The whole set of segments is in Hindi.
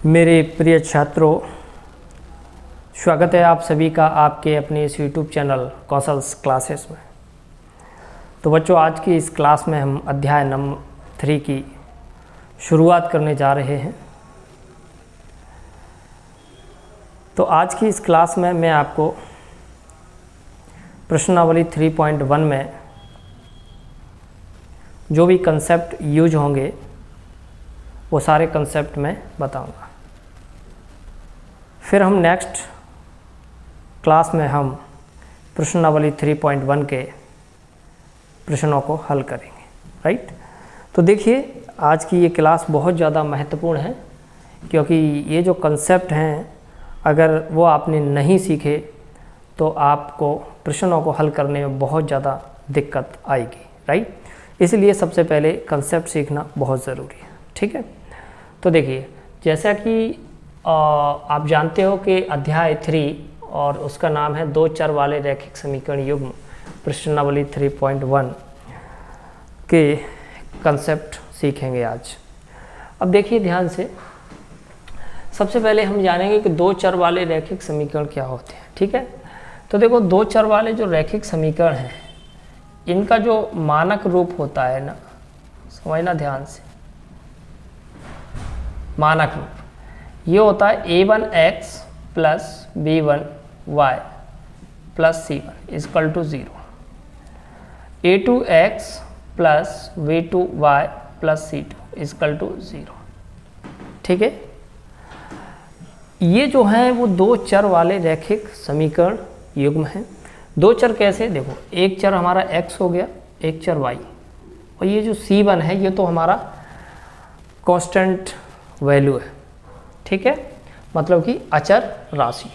मेरे प्रिय छात्रों, स्वागत है आप सभी का आपके अपने इस YouTube चैनल कौशल्स क्लासेस में। तो बच्चों, आज की इस क्लास में हम अध्याय नंबर 3 की शुरुआत करने जा रहे हैं। तो आज की इस क्लास में मैं आपको प्रश्नावली 3.1 में जो भी कंसेप्ट यूज होंगे वो सारे कंसेप्ट मैं बताऊंगा। फिर हम नेक्स्ट क्लास में हम प्रश्नावली 3.1 के प्रश्नों को हल करेंगे, राइट। तो देखिए, आज की ये क्लास बहुत ज़्यादा महत्वपूर्ण है, क्योंकि ये जो कंसेप्ट हैं अगर वो आपने नहीं सीखे तो आपको प्रश्नों को हल करने में बहुत ज़्यादा दिक्कत आएगी, राइट। इसलिए सबसे पहले कंसेप्ट सीखना बहुत ज़रूरी है, ठीक है। तो देखिए, जैसा कि आप जानते हो कि अध्याय 3 और उसका नाम है दो चर वाले रैखिक समीकरण युग्म, प्रश्नावली 3.1 के कंसेप्ट सीखेंगे आज। अब देखिए ध्यान से, सबसे पहले हम जानेंगे कि दो चर वाले रैखिक समीकरण क्या होते हैं, ठीक है। तो देखो, दो चर वाले जो रैखिक समीकरण हैं इनका जो मानक रूप होता है ना, समझना ध्यान से, मानक रूप ये होता है a1x प्लस b1y प्लस c1 equal to 0, a2x plus v2y प्लस c2 इक्वल टू 0, ठीक है। ये जो है वो दो चर वाले रैखिक समीकरण युग्म हैं। दो चर कैसे, देखो, एक चर हमारा x हो गया, एक चर y, और ये जो c1 है ये तो हमारा कांस्टेंट वैल्यू है, ठीक है, मतलब कि अचर राशि।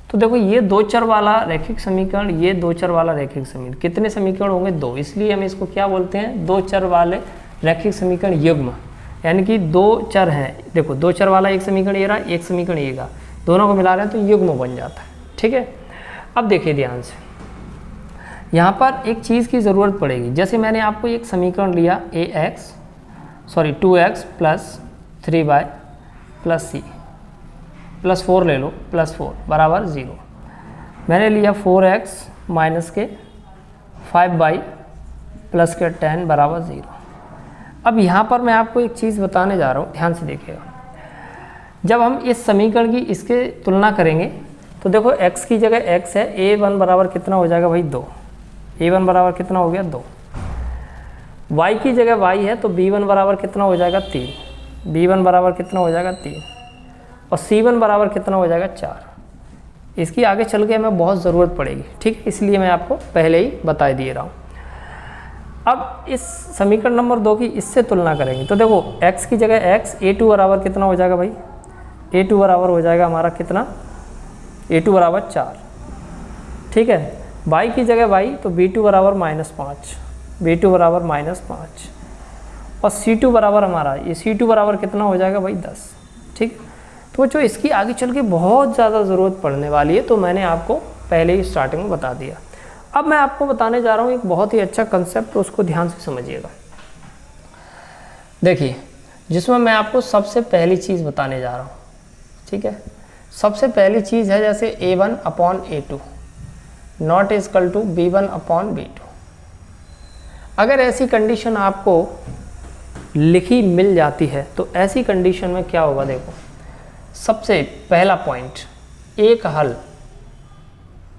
तो देखो, ये दो चर वाला रैखिक समीकरण, ये दो चर वाला रैखिक समीकरण, कितने समीकरण होंगे? दो। इसलिए हम इसको क्या बोलते हैं? दो चर वाले रैखिक समीकरण युग्म, यानी कि दो चर हैं। देखो, दो चर वाला एक समीकरण ये रहा, एक समीकरण ये रहा, दोनों को मिला रहे हैं तो युग्म बन जाता है, ठीक है। अब देखिए ध्यान से, यहाँ पर एक चीज़ की ज़रूरत पड़ेगी। जैसे मैंने आपको एक समीकरण लिया 2x plus 3y plus c plus 4 ले लो, प्लस 4 बराबर 0। मैंने लिया 4x माइनस के 5y प्लस के 10 बराबर 0। अब यहाँ पर मैं आपको एक चीज़ बताने जा रहा हूँ, ध्यान से देखिएगा। जब हम इस समीकरण की इसके तुलना करेंगे तो देखो, x की जगह x है, a1 बराबर कितना हो जाएगा भाई? 2। a1 बराबर कितना हो गया? 2। y की जगह y है तो b1 बराबर कितना हो जाएगा? 3। b1 बराबर कितना हो जाएगा? 3। और c1 बराबर कितना हो जाएगा? 4। इसकी आगे चल के हमें बहुत ज़रूरत पड़ेगी, ठीक है, इसलिए मैं आपको पहले ही बता दिए रहा हूँ। अब इस समीकरण नंबर 2 की इससे तुलना करेंगे तो देखो, x की जगह x, a2 बराबर कितना हो जाएगा भाई? a2 बराबर हो जाएगा हमारा कितना? a2 बराबर 4, ठीक है। y की जगह y तो b2 बराबर -5, b2 बराबर -5, और c2 बराबर हमारा, ये c2 बराबर कितना हो जाएगा भाई? 10, ठीक। तो जो इसकी आगे चल के बहुत ज़्यादा ज़रूरत पड़ने वाली है, तो मैंने आपको पहले ही स्टार्टिंग में बता दिया। अब मैं आपको बताने जा रहा हूँ एक बहुत ही अच्छा कंसेप्ट, तो उसको ध्यान से समझिएगा। देखिए, जिसमें मैं आपको सबसे पहली चीज़ बताने जा रहा हूँ, ठीक है। सबसे पहली चीज़ है जैसे a1/a2 not equal to b1/b2। अगर ऐसी कंडीशन आपको लिखी मिल जाती है तो ऐसी कंडीशन में क्या होगा? देखो, सबसे पहला पॉइंट, एक हल।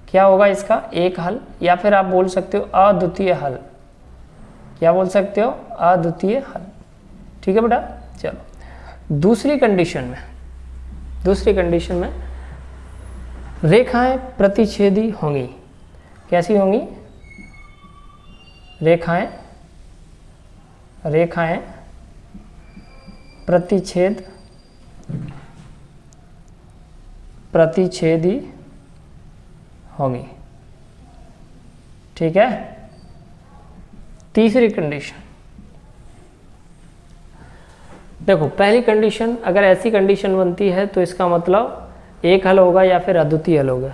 क्या होगा इसका? एक हल, या फिर आप बोल सकते हो अद्वितीय हल। क्या बोल सकते हो? अद्वितीय हल, ठीक है बेटा। चलो, दूसरी कंडीशन में रेखाएं प्रतिच्छेदी होंगी। कैसी होंगी? रेखाएं प्रतिच्छेदी होंगी, ठीक है। तीसरी कंडीशन, देखो, पहली कंडीशन अगर ऐसी कंडीशन बनती है तो इसका मतलब एक हल होगा या फिर अद्वितीय हल होगा।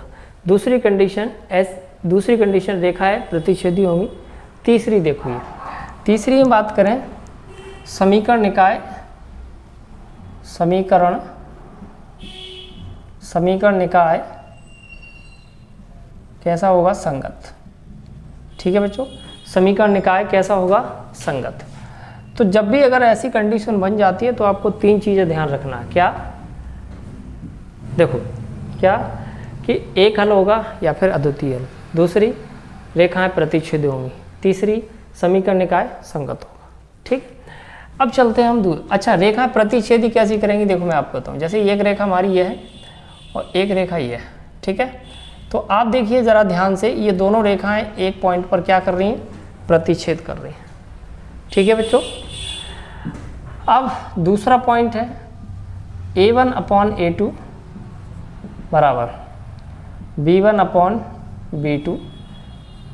दूसरी कंडीशन रेखाएं प्रतिच्छेदी होंगी। तीसरी देखो, ये तीसरी हम बात करें समीकरण समीकरण निकाय कैसा होगा? संगत। ठीक है बच्चों, समीकरण निकाय कैसा होगा? संगत। तो जब भी अगर ऐसी कंडीशन बन जाती है तो आपको 3 चीज़ें ध्यान रखना है। क्या? देखो क्या कि एक हल होगा या फिर अद्वितीय हल, दूसरी रेखाएं प्रतिच्छेदी होंगी, तीसरी समीकरण निकाय संगत होगा। ठीक, अब चलते हैं हम अच्छा, रेखाएं प्रतिच्छेदी कैसी करेंगे? देखो मैं आपको बताऊँ। जैसे एक रेखा हमारी ये है और एक रेखा ये है, ठीक है। तो आप देखिए ज़रा ध्यान से, ये दोनों रेखाएं एक पॉइंट पर क्या कर रही हैं? प्रतिच्छेद कर रही हैं। ठीक है बच्चों। अब दूसरा पॉइंट है A1/A2 बराबर B1/B2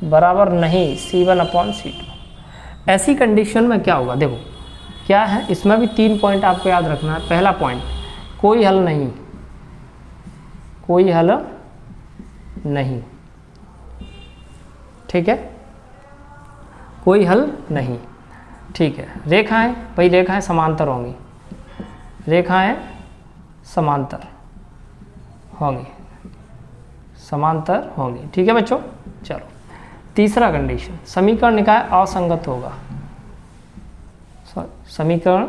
बराबर नहीं C1/C2। ऐसी कंडीशन में क्या होगा? देखो क्या है, इसमें भी 3 पॉइंट आपको याद रखना है। पहला पॉइंट, कोई हल नहीं, कोई हल नहीं। ठीक है, कोई हल नहीं। ठीक है, रेखाएं, भाई रेखाएं समांतर होंगी, रेखाएं समांतर होंगी, समांतर होंगी। ठीक है बच्चों। चलो तीसरा कंडीशन, समीकरण निकाय असंगत होगा। समीकरण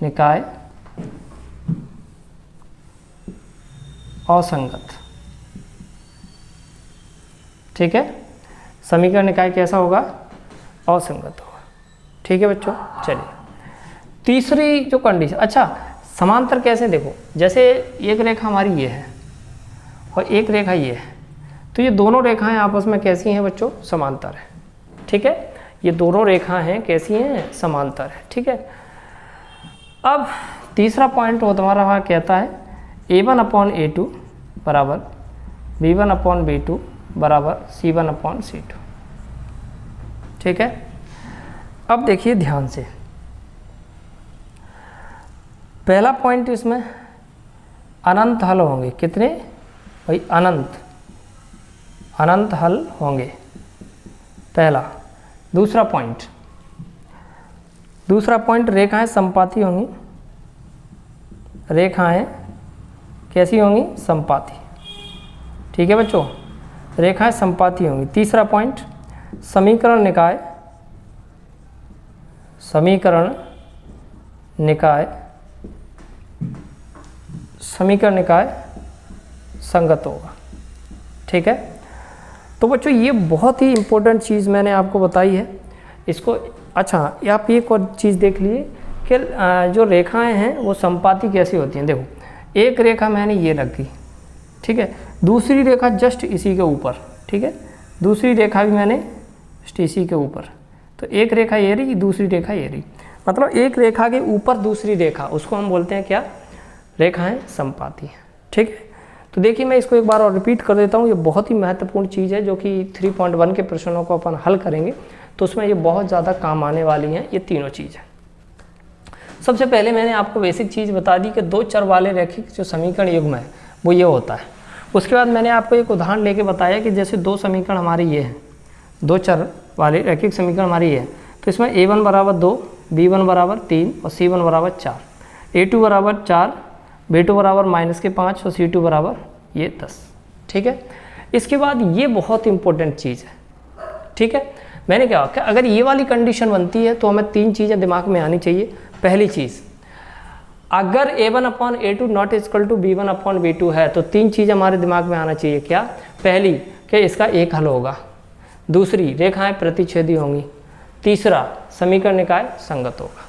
निकाय असंगत। ठीक है, समीकरण निकाय कैसा होगा? असंगत होगा। ठीक है बच्चों। चलिए तीसरी जो कंडीशन, अच्छा समांतर कैसे? देखो जैसे एक रेखा हमारी ये है और एक रेखा ये है, तो ये दोनों रेखाएं आपस में कैसी हैं बच्चों? समांतर है। ठीक है, ये दोनों रेखाएं हैं कैसी हैं? समांतर है। ठीक है। अब तीसरा पॉइंट वो तुम्हारा वहाँ कहता है A1/A2 बराबर B1/B2 बराबर C1/C2। ठीक है। अब देखिए ध्यान से, पहला पॉइंट इसमें अनंत हल होंगे। कितने भाई? अनंत, अनंत हल होंगे, पहला। दूसरा पॉइंट रेखाएं संपाती होंगी, रेखाएं कैसी होंगी? संपाती। ठीक है बच्चों, रेखाएं संपाती होंगी। तीसरा पॉइंट, समीकरण निकाय, समीकरण निकाय, समीकरण निकाय संगत होगा। ठीक है। तो बच्चों ये बहुत ही इम्पोर्टेंट चीज़ मैंने आपको बताई है इसको। अच्छा, आप एक और चीज़ देख लीजिए कि जो रेखाएं हैं वो संपाती कैसी होती हैं। देखो एक रेखा मैंने ये रख दी, ठीक है, दूसरी रेखा जस्ट इसी के ऊपर, ठीक है, दूसरी रेखा भी मैंने जस्ट इसी के ऊपर, तो एक रेखा ये रही, दूसरी रेखा ये रही, मतलब एक रेखा के ऊपर दूसरी रेखा, उसको हम बोलते हैं क्या? रेखाएं संपाती हैं। ठीक है। तो देखिए मैं इसको एक बार और रिपीट कर देता हूँ, ये बहुत ही महत्वपूर्ण चीज़ है जो कि 3.1 के प्रश्नों को अपन हल करेंगे तो उसमें ये बहुत ज़्यादा काम आने वाली हैं ये तीनों चीज़ें। सबसे पहले मैंने आपको बेसिक चीज़ बता दी कि दो चर वाले रैखिक जो समीकरण युग्म है वो ये होता है। उसके बाद मैंने आपको एक उदाहरण लेके बताया कि जैसे दो समीकरण हमारे ये हैं, दो चर वाले रैखिक समीकरण हमारी ये है, तो इसमें A1 बराबर 2, B1 बराबर 3 और C1 बराबर 4, A2 बराबर 4, B2 बराबर -5 और C2 बराबर ये 10। ठीक है। इसके बाद ये बहुत इंपॉर्टेंट चीज़ है। ठीक है, मैंने क्या कि अगर ये वाली कंडीशन बनती है तो हमें तीन चीज़ें दिमाग में आनी चाहिए। पहली चीज़, अगर A1/A2 not equal to B1/B2 है तो तीन चीज़ हमारे दिमाग में आना चाहिए। क्या? पहली कि इसका एक हल होगा, दूसरी रेखाएं प्रतिच्छेदी होंगी, तीसरा समीकरण निकाय संगत होगा।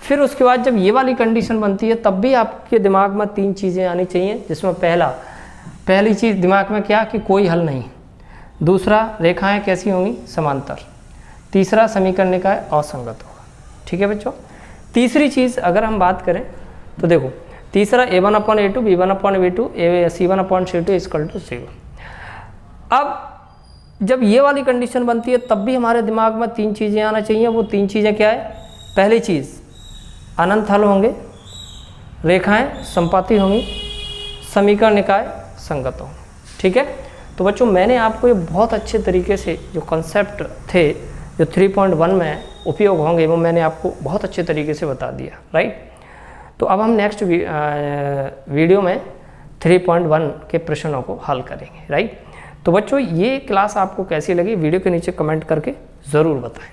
फिर उसके बाद जब ये वाली कंडीशन बनती है तब भी आपके दिमाग में तीन चीज़ें आनी चाहिए, जिसमें पहली चीज़ दिमाग में क्या कि कोई हल नहीं, दूसरा रेखाएं कैसी होंगी? समांतर, तीसरा समीकरण निकाय असंगत होगा। ठीक है बच्चों। तीसरी चीज़ अगर हम बात करें तो देखो तीसरा A1/A2 B1/B2 C1/C2 equal to 0। अब जब ये वाली कंडीशन बनती है तब भी हमारे दिमाग में तीन चीज़ें आना चाहिए। वो तीन चीज़ें क्या है? पहली चीज़ अनंत हल होंगे, रेखाएं संपाती होंगी, समीकरण निकाय संगत होंगे। ठीक है। तो बच्चों मैंने आपको ये बहुत अच्छे तरीके से जो कॉन्सेप्ट थे जो 3.1 में उपयोग होंगे वो मैंने आपको बहुत अच्छे तरीके से बता दिया, राइट। तो अब हम नेक्स्ट वीडियो में 3.1 के प्रश्नों को हल करेंगे, राइट। तो बच्चों ये क्लास आपको कैसी लगी वीडियो के नीचे कमेंट करके ज़रूर बताएं।